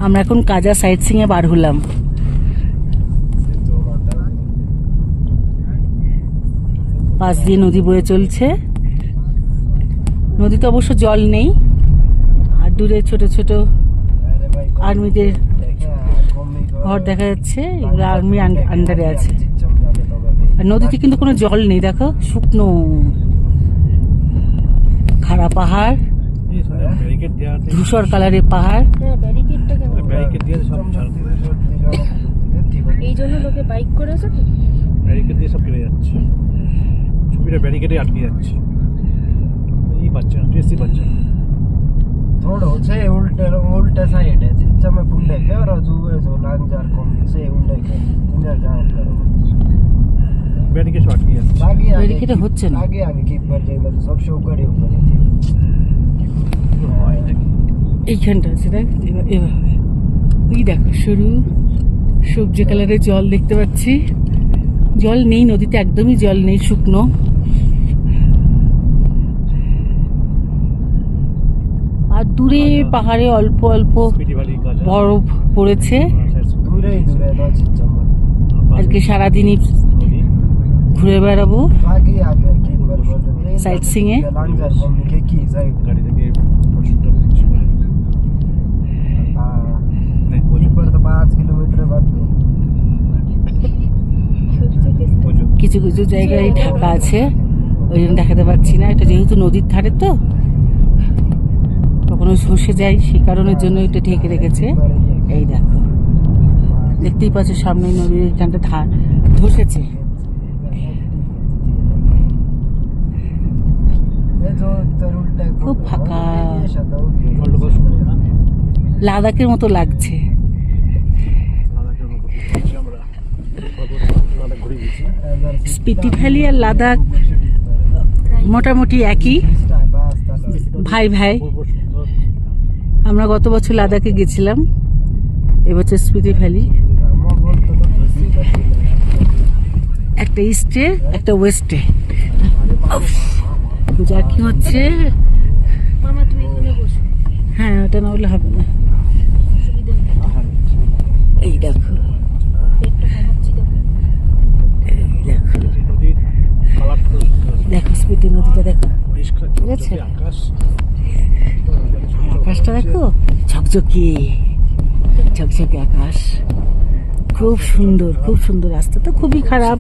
আমরা এখন কাজা সাইট সিং এ বার হলাম। পাশ দিয়ে নদী বয়ে চলছে। নদীতে অবশ্য জল নেই, আর দূরে ছোট ছোট আর্মিদের ঘর দেখা যাচ্ছে, এগুলো আর্মি আন্ডারে আছে। আর নদীতে কিন্তু কোনো জল নেই, দেখো শুকনো খাড়া পাহাড়, ধূসর কালারের পাহাড়। এই জন্য লোকে বাইক করে আছে তো, ব্যারিকেড দিয়ে সব কেটে যাচ্ছে, ছবিটা ব্যারিকেডে আটকে যাচ্ছে। এই বাচ্চা টেস্টি বাচ্চা थोड़ा से उल्टा साइड है जिससे मैं पुंडे के और जो लांजार को से उल्टे के इंजर जान करो ব্যারিকেড সব আটকে যাচ্ছে। ব্যারিকেড হচ্ছে না, आगे की पर जाएगा तो सब शो गाड़ी ऊपर थी। এইখানটা আছে দেখ, এবার হবে। ওই দেখো সরু সবজি কালারের জল দেখতে পাচ্ছি। জল নেই নদীতে, একদমই জল নেই, শুকনো। আর দূরে পাহাড়ে অল্প অল্প বরফ পড়েছে। আজকে সারাদিনই ঘুরে বেড়াবো সাইট সিং এ। গাড়ি থেকে तो 5 किलोमीटर बाद কিছু কিছু জায়গায় ঢাকা আছে, ওই জন্য দেখাতে পাচ্ছি না। এটা যেহেতু নদীর ধারে তো কখনো ধসে যায়, সেই কারণের জন্য এটা ঢেকে রেখেছে। এই দেখো, দেখতেই পাচ্ছ সামনে নদীর এখানটা ধসেছে। খুব ফাঁকা, লাদাখের মতো লাগছে। স্পিতি ভ্যালি আর লাদাখ মোটামুটি একই, ভাই ভাই। আমরা গত বছর লাদাখে গেছিলাম, এবছর স্পিতি ভ্যালি। একটা ইস্টে একটা ওয়েস্টে। যা কি হচ্ছে, মামা তুমি এখানে বসো, হ্যাঁ ওটা না হলে হবে না। সুবিধা হবে। এই দেখো, পেটটা কমাচ্ছি দেখো। দেখো স্পিতি নদীটা দেখো, ঠিক আছে? আকাশটা দেখো, ঝকঝকে ঝকঝকে আকাশ, খুব সুন্দর খুব সুন্দর। রাস্তা তো খুবই খারাপ।